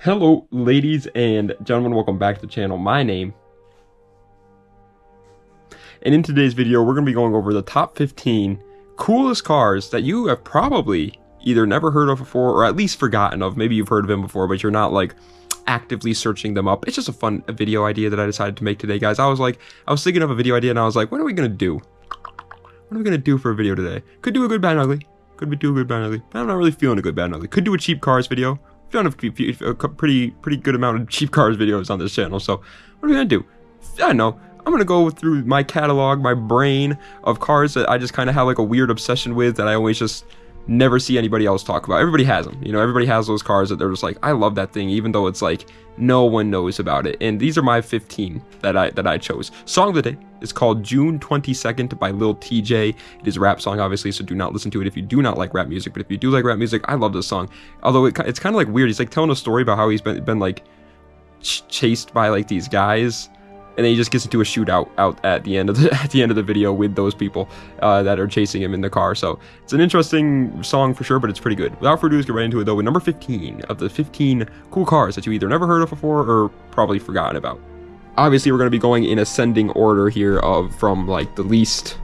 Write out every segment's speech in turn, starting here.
Hello ladies and gentlemen, welcome back to the channel. My name, and in today's video we're going to be going over the top 15 coolest cars that you have probably either never heard of before or at least forgotten of. Maybe you've heard of them before but you're not like actively searching them up. It's just a fun video idea that I decided to make today, guys. I was thinking of a video idea and I was like, what are we going to do? What are we going to do for a video today? Could do a good, bad, and ugly. Could do a good, bad, and ugly. But I'm not really feeling a good, bad, and ugly. Could do a cheap cars video. I've done a pretty good amount of cheap cars videos on this channel, so what are we gonna do? I don't know. I'm gonna go through my catalog, my brain of cars that I just kind of have like a weird obsession with that I always just never see anybody else talk about. Everybody has them, you know. Everybody has those cars that they're just like, I love that thing, even though it's like no one knows about it. And these are my 15 that I chose. Song of the day is called June 22nd by Lil TJ. It is a rap song, obviously, so do not listen to it if you do not like rap music. But if you do like rap music, I love this song. Although it's kind of like weird. He's like telling a story about how he's been like chased by like these guys, and then he just gets into a shootout out at the end of the video with those people that are chasing him in the car. So it's an interesting song for sure, but it's pretty good. Without further ado, let's get right into it though with number 15 of the 15 cool cars that you either never heard of before or probably forgotten about. Obviously, we're going to be going in ascending order here from like the least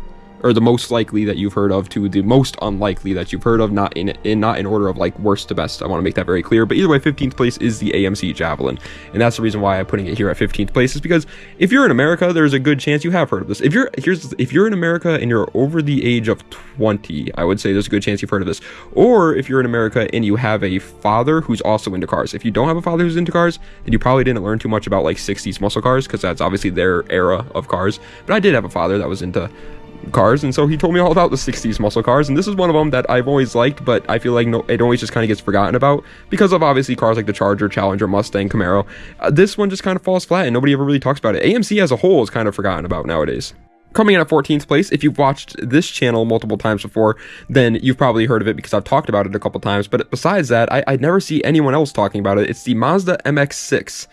or the most likely that you've heard of to the most unlikely that you've heard of, not in order of like worst to best. I want to make that very clear. But either way, 15th place is the AMC Javelin, and that's the reason why I'm putting it here at 15th place, is because if you're in America, there's a good chance you have heard of this. If you're in America and you're over the age of 20, I would say there's a good chance you've heard of this. Or if you're in America and you have a father who's also into cars. If you don't have a father who's into cars, then you probably didn't learn too much about like 60s muscle cars, because that's obviously their era of cars. But I did have a father that was into cars, and so he told me all about the 60s muscle cars, and this is one of them that I've always liked, but I feel like it always just kind of gets forgotten about because of obviously cars like the Charger, Challenger, Mustang, Camaro. This one just kind of falls flat and nobody ever really talks about it. AMC as a whole is kind of forgotten about nowadays. Coming in at 14th place, if you've watched this channel multiple times before, then you've probably heard of it because I've talked about it a couple times, but besides that, I never see anyone else talking about it. It's the Mazda MX6.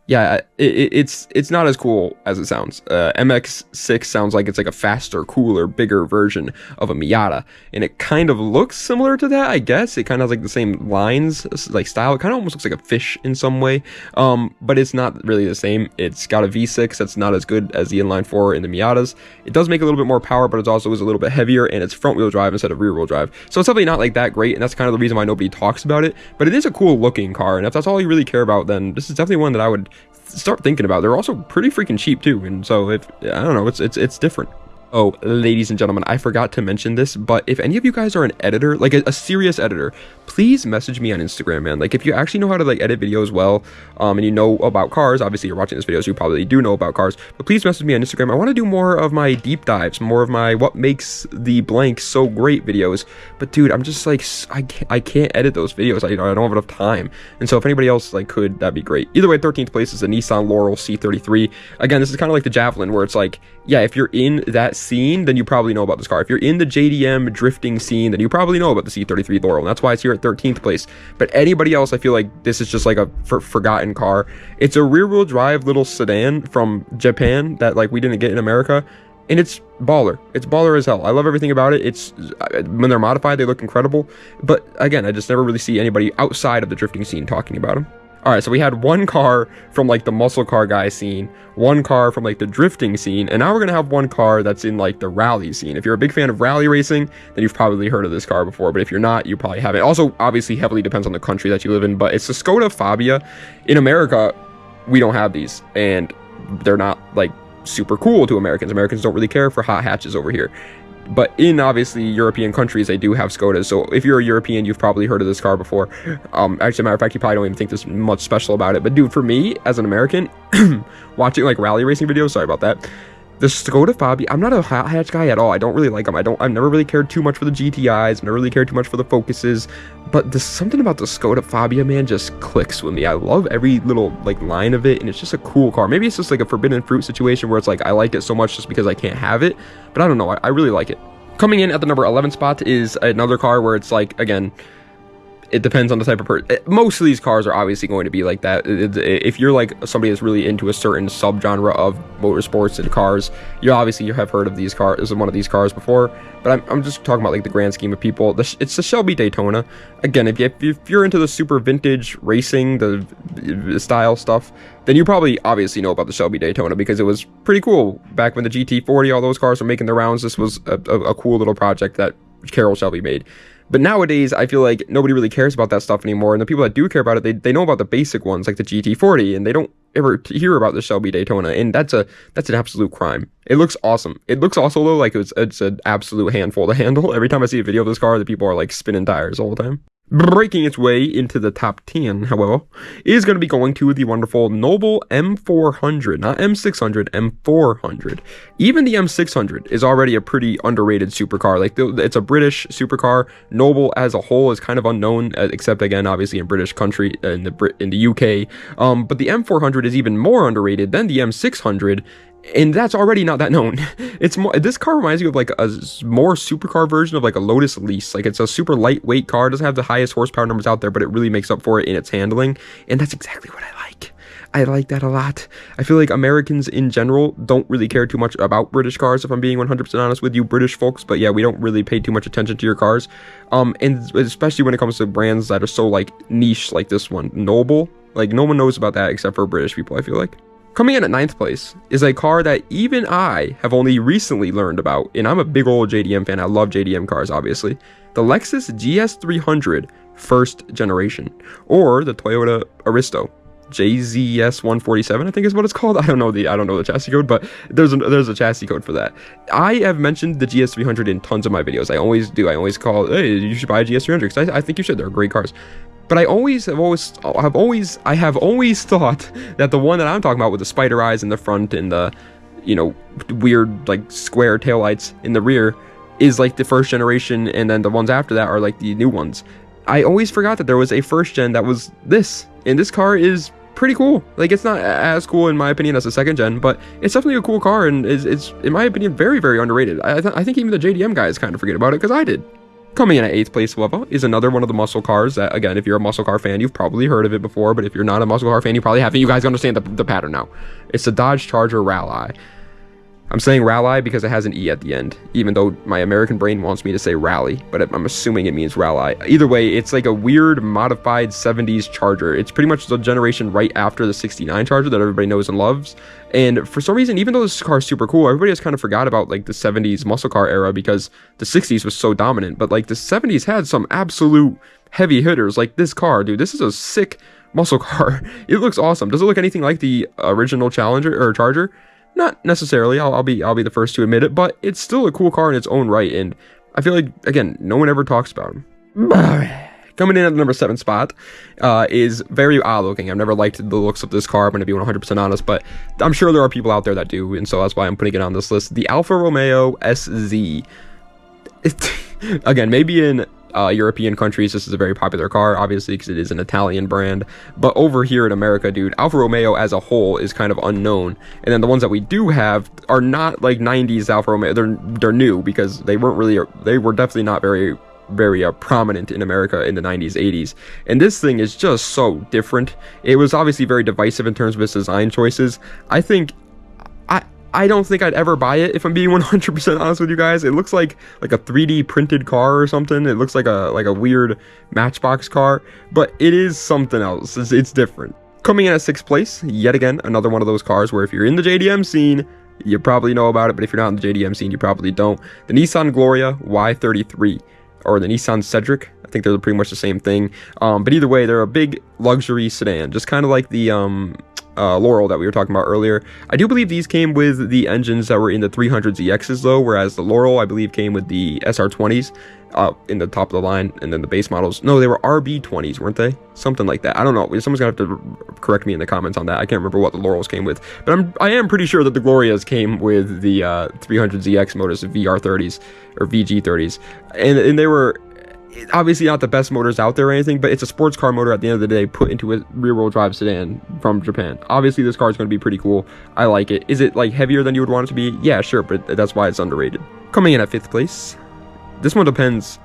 Yeah, it's not as cool as it sounds. MX6 sounds like it's like a faster, cooler, bigger version of a Miata, and it kind of looks similar to that, I guess. It kind of has like the same lines, like style. It kind of almost looks like a fish in some way, but it's not really the same. It's got a V6 that's not as good as the inline 4 in the Miatas. It does make a little bit more power, but it also is a little bit heavier, and it's front wheel drive instead of rear wheel drive. So it's definitely not like that great, and that's kind of the reason why nobody talks about it. But it is a cool looking car, and if that's all you really care about, then this is definitely one that I would start thinking about. They're also pretty freaking cheap too, and so I don't know, it's different. Oh, ladies and gentlemen, I forgot to mention this, but if any of you guys are an editor, like a serious editor, please message me on Instagram, man. Like, if you actually know how to like edit videos well, and you know about cars, obviously you're watching this video, so you probably do know about cars, but please message me on Instagram. I want to do more of my deep dives, more of my what makes the blank so great videos. But dude, I'm just like, I can't edit those videos. I don't have enough time. And so if anybody else like could, that'd be great. Either way, 13th place is the Nissan Laurel C33. Again, this is kind of like the Javelin, where it's like, yeah, if you're in that scene, then you probably know about this car. If you're in the JDM drifting scene, then you probably know about the C33 Laurel, and that's why it's here at 13th place. But anybody else, I feel like this is just like a forgotten car. It's a rear-wheel drive little sedan from Japan that like we didn't get in America, and it's baller. It's baller as hell. I love everything about it. It's when they're modified, they look incredible. But again, I just never really see anybody outside of the drifting scene talking about them. All right, so we had one car from like the muscle car guy scene, one car from like the drifting scene, and now we're gonna have one car that's in like the rally scene. If you're a big fan of rally racing, then you've probably heard of this car before, but if you're not, you probably haven't. Also, obviously, heavily depends on the country that you live in, but it's the Scot Fabia. In America, we don't have these, and they're not like super cool to Americans. Americans don't really care for hot hatches over here. But in obviously European countries, they do have Skodas. So if you're a European, you've probably heard of this car before. Actually, as a matter of fact, you probably don't even think there's much special about it. But dude, for me as an American, watching like rally racing videos, sorry about that, the Scot Fabia, I'm not a hot hatch guy at all. I don't really like them. I've never really cared too much for the GTIs. Never really cared too much for the Focuses. But there's something about the Scot Fabia, man, just clicks with me. I love every little like line of it, and it's just a cool car. Maybe it's just like a forbidden fruit situation where it's like I like it so much just because I can't have it. But I don't know. I really like it. Coming in at the number 11 spot is another car where it's like, again, it depends on the type of person. Most of these cars are obviously going to be like that. If you're like somebody that's really into a certain subgenre of motorsports and cars, you have heard of these cars, one of these cars before. But I'm just talking about like the grand scheme of people. It's the Shelby Daytona. Again, if you're into the super vintage racing, the style stuff, then you probably obviously know about the Shelby Daytona, because it was pretty cool back when the GT40, all those cars were making their rounds. This was a cool little project that Carroll Shelby made. But nowadays, I feel like nobody really cares about that stuff anymore. And the people that do care about it, they know about the basic ones like the GT40, and they don't ever hear about the Shelby Daytona. And that's an absolute crime. It looks awesome. It looks also though like it's an absolute handful to handle. Every time I see a video of this car, the people are like spinning tires all the time. Breaking its way into the top 10, however, is going to be going to the wonderful Noble M400, not M600, M400. Even the M600 is already a pretty underrated supercar. Like, it's a British supercar. Noble as a whole is kind of unknown, except again, obviously in British country, in the UK. But the M400 is even more underrated than the M600. And that's already not that known. It's more, this car reminds me of like a more supercar version of like a Lotus Elise. Like, it's a super lightweight car. It doesn't have the highest horsepower numbers out there, but it really makes up for it in its handling. And that's exactly what I like. I like that a lot. I feel like Americans in general don't really care too much about British cars, if I'm being 100% honest with you British folks. But yeah, we don't really pay too much attention to your cars. And especially when it comes to brands that are so like niche like this one. Noble. Like, no one knows about that except for British people, I feel like. Coming in at 9th place is a car that even I have only recently learned about, and I'm a big old JDM fan. I love JDM cars, obviously. The Lexus GS300 first generation, or the Toyota Aristo JZS147, I think is what it's called. I don't know the chassis code, but there's a chassis code for that. I have mentioned the GS300 in tons of my videos. I always do. I always call, hey, you should buy a GS300, because I think you should. They're great cars. But I have always thought that the one that I'm talking about with the spider eyes in the front and the, you know, weird like square taillights in the rear is like the first generation, and then the ones after that are like the new ones. I always forgot that there was a first gen that was this, and this car is pretty cool. Like, it's not as cool in my opinion as the second gen, but it's definitely a cool car, and it's in my opinion very, very underrated. I think even the JDM guys kind of forget about it, because I did. Coming in at 8th place, however, is another one of the muscle cars that, again, if you're a muscle car fan, you've probably heard of it before, but if you're not a muscle car fan, you probably haven't. You guys understand the pattern now. It's the Dodge Charger Rally. I'm saying Rally because it has an E at the end, even though my American brain wants me to say Rally, but I'm assuming it means Rally. Either way, it's like a weird modified 70s Charger. It's pretty much the generation right after the 69 Charger that everybody knows and loves. And for some reason, even though this car is super cool, everybody has kind of forgot about like the 70s muscle car era, because the 60s was so dominant. But like the 70s had some absolute heavy hitters. Like this car, dude, this is a sick muscle car. It looks awesome. Does it look anything like the original Challenger or Charger? Not necessarily. I'll be the first to admit it, but it's still a cool car in its own right, and I feel like, again, no one ever talks about him. Coming in at the number 7 spot is very odd looking. I've never liked the looks of this car, I'm going to be 100% honest, but I'm sure there are people out there that do, and so that's why I'm putting it on this list. The Alfa Romeo SZ. Again, maybe in European countries this is a very popular car, obviously, because it is an Italian brand, but over here in America, dude, Alfa Romeo as a whole is kind of unknown. And then the ones that we do have are not like 90s Alfa Romeo. They're new, because they were definitely not very prominent in America in the 90s, 80s. And this thing is just so different. It was obviously very divisive in terms of its design choices. I don't think I'd ever buy it, if I'm being 100% honest with you guys. It looks like a 3D printed car or something. It looks like a weird Matchbox car, but it is something else. It's different. Coming in at 6th place, yet again, another one of those cars where if you're in the JDM scene, you probably know about it, but if you're not in the JDM scene, you probably don't. The Nissan Gloria Y33, or the Nissan Cedric. I think they're pretty much the same thing. But either way, they're a big luxury sedan, just kind of like the Laurel that we were talking about earlier. I do believe these came with the engines that were in the 300ZXs though, whereas the Laurel, I believe, came with the SR20s in the top of the line, and then the base models. No, they were RB20s, weren't they? Something like that. I don't know. Someone's gonna have to correct me in the comments on that. I can't remember what the Laurels came with, but I am pretty sure that the Glorias came with the 300ZX motors, the VR30s or VG30s, and they were obviously not the best motors out there or anything, but it's a sports car motor at the end of the day put into a rear-wheel drive sedan from Japan. Obviously this car is going to be pretty cool. I like it. Is it like heavier than you would want it to be? Yeah, sure, but that's why it's underrated. Coming in at 5th place, this one depends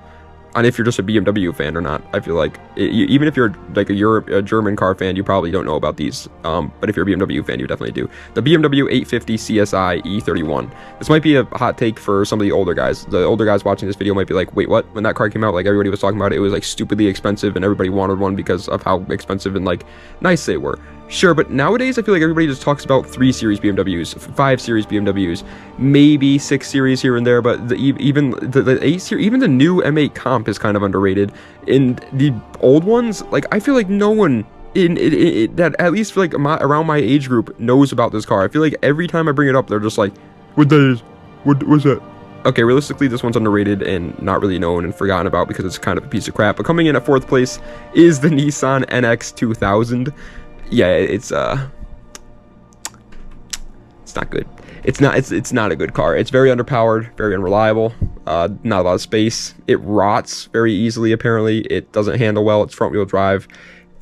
on if you're just a BMW fan or not. I feel like even if you're like a German car fan, you probably don't know about these. But if you're a BMW fan, you definitely do. The BMW 850 CSI E31. This might be a hot take for some of the older guys. The older guys watching this video might be like, wait, what? When that car came out, like everybody was talking about it, it was like stupidly expensive and everybody wanted one because of how expensive and like nice they were. Sure, but nowadays I feel like everybody just talks about 3 Series BMWs, 5 Series BMWs, maybe 6 Series here and there, but even the 8 Series, even the new M8 Comp is kind of underrated. And the old ones, like I feel like no one that at least like around my age group knows about this car. I feel like every time I bring it up, they're just like, "What that is? What's that?" Okay, realistically, this one's underrated and not really known and forgotten about because it's kind of a piece of crap. But coming in at 4th place is the Nissan NX 2000. Yeah, it's not good. It's not a good car. It's very underpowered, very unreliable, not a lot of space. It rots very easily, apparently. It doesn't handle well. It's front wheel drive.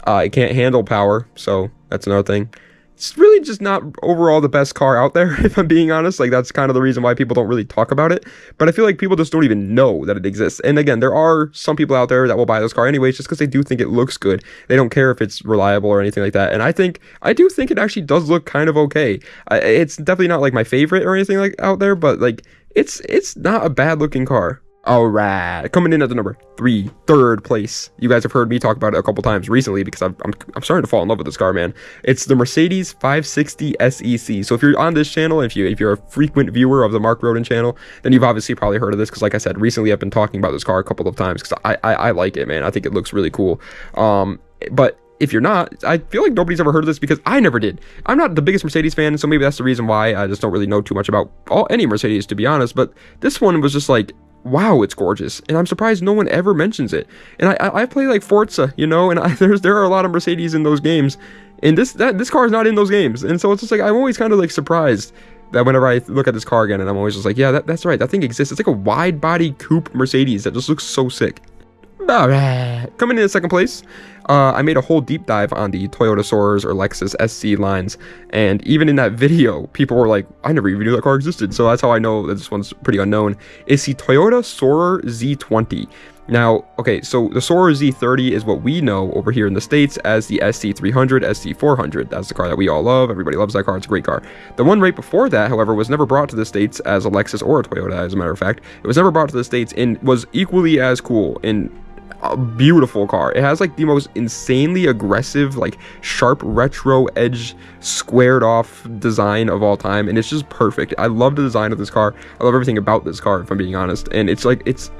It can't handle power, so that's another thing. It's really just not overall the best car out there, if I'm being honest. Like, that's kind of the reason why people don't really talk about it. But I feel like people just don't even know that it exists. And again, there are some people out there that will buy this car anyways, just because they do think it looks good. They don't care if it's reliable or anything like that. And I do think it actually does look kind of okay. It's definitely not like my favorite or anything like out there, but like it's not a bad looking car. All right, coming in at the number 3, 3rd place. You guys have heard me talk about it a couple times recently because I'm starting to fall in love with this car, man. It's the Mercedes 560 SEC. So if you're on this channel, if you're a frequent viewer of the Mark Roden channel, then you've obviously probably heard of this because, like I said, recently I've been talking about this car a couple of times because I like it, man. I think it looks really cool. But if you're not, I feel like nobody's ever heard of this because I never did. I'm not the biggest Mercedes fan, so maybe that's the reason why I just don't really know too much about any Mercedes, to be honest. But this one was just like, wow, it's gorgeous, and I'm surprised no one ever mentions it. And I play like Forza, you know, and there are a lot of Mercedes in those games, and this car is not in those games, and so it's just like I'm always kind of like surprised that whenever I look at this car again, and I'm always just like, yeah, that's right, that thing exists. It's like a wide body coupe Mercedes that just looks so sick. Alright, coming in at 2nd place, I made a whole deep dive on the Toyota Soarers or Lexus SC lines, and even in that video, people were like, I never even knew that car existed, so that's how I know that this one's pretty unknown. It's the Toyota Soarer Z20. Now, okay, so the Soarer Z30 is what we know over here in the States as the SC300, SC400. That's the car that we all love. Everybody loves that car. It's a great car. The one right before that, however, was never brought to the States as a Lexus or a Toyota, as a matter of fact. It was never brought to the States and was equally as cool and a beautiful car. It has like the most insanely aggressive, like sharp retro edge squared off design of all time, and it's just perfect. I love the design of this car. I love everything about this car, if I'm being honest. And it's like it's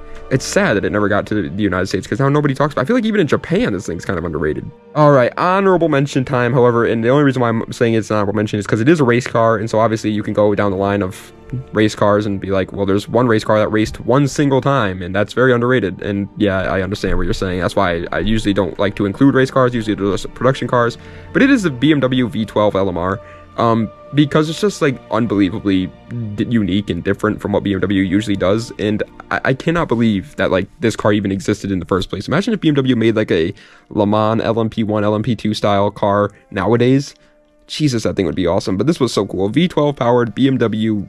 sad that it never got to the United States because now nobody talks about it. I feel like even in Japan this thing's kind of underrated. All right, honorable mention time, however, and the only reason why I'm saying it's an honorable mention is because it is a race car, and so obviously you can go down the line of race cars and be like, well, there's one race car that raced one single time, and that's very underrated. And yeah, I understand what you're saying. That's why I usually don't like to include race cars, usually those production cars, but it is the BMW V12 LMR. Because it's just like unbelievably unique and different from what BMW usually does, and I cannot believe that like this car even existed in the first place. Imagine if BMW made like a Le Mans LMP1, LMP2 style car nowadays. Jesus, that thing would be awesome. But this was so cool. V12 powered BMW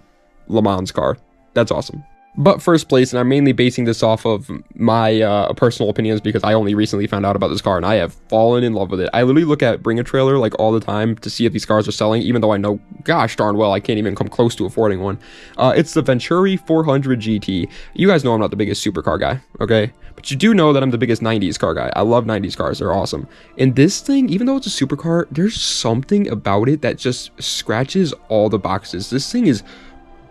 Le Mans car. That's awesome. But first place, and I'm mainly basing this off of my personal opinions because I only recently found out about this car and I have fallen in love with it. I literally look at Bring a Trailer like all the time to see if these cars are selling, even though I know, gosh darn well, I can't even come close to affording one. It's the Venturi 400 GT. You guys know I'm not the biggest supercar guy, okay? But you do know that I'm the biggest 90s car guy. I love 90s cars. They're awesome. And this thing, even though it's a supercar, there's something about it that just scratches all the boxes. This thing is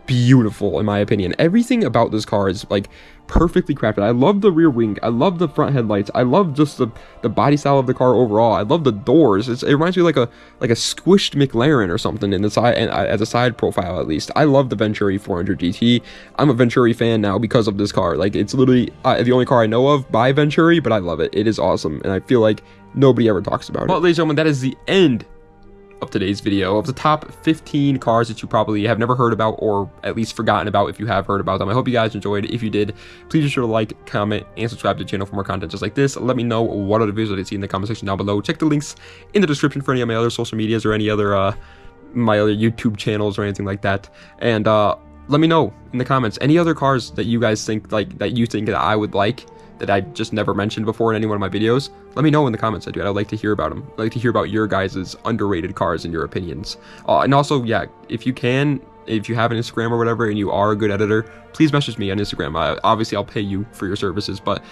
beautiful in my opinion. Everything about this car is like perfectly crafted. I love the rear wing. I love the front headlights. I love just the body style of the car overall. I love the doors. It reminds me like a squished McLaren or something in the side, and as a side profile at least. I love the Venturi 400 GT. I'm a Venturi fan now because of this car. Like it's literally the only car I know of by Venturi, but I love it. It is awesome, and I feel like nobody ever talks about it. Well, ladies and gentlemen, that is the end of today's video of the top 15 cars that you probably have never heard about or at least forgotten about if you have heard about them. I hope you guys enjoyed. If you did, please be sure to like, comment, and subscribe to the channel for more content just like this. Let me know what other videos that you see in the comment section down below. Check the links in the description for any of my other social medias or any other my other YouTube channels or anything like that. And let me know in the comments any other cars that you guys think that I would like that I just never mentioned before in any one of my videos, let me know in the comments, dude. I'd like to hear about them. I'd like to hear about your guys' underrated cars and your opinions. And also, yeah, if you have an Instagram or whatever and you are a good editor, please message me on Instagram. Obviously, I'll pay you for your services, but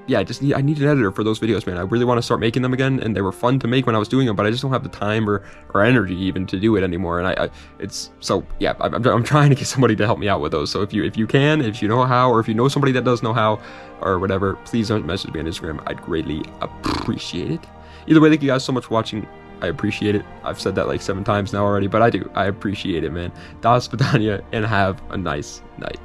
yeah, I need an editor for those videos, man. I really want to start making them again, and they were fun to make when I was doing them, but I just don't have the time or energy even to do it anymore. And I'm trying to get somebody to help me out with those. So if you know how, or if you know somebody that does know how, or whatever, please don't message me on Instagram. I'd greatly appreciate it. Either way, thank you guys so much for watching. I appreciate it. I've said that like 7 times now already, but I do. I appreciate it, man. Das Vidania, and have a nice night.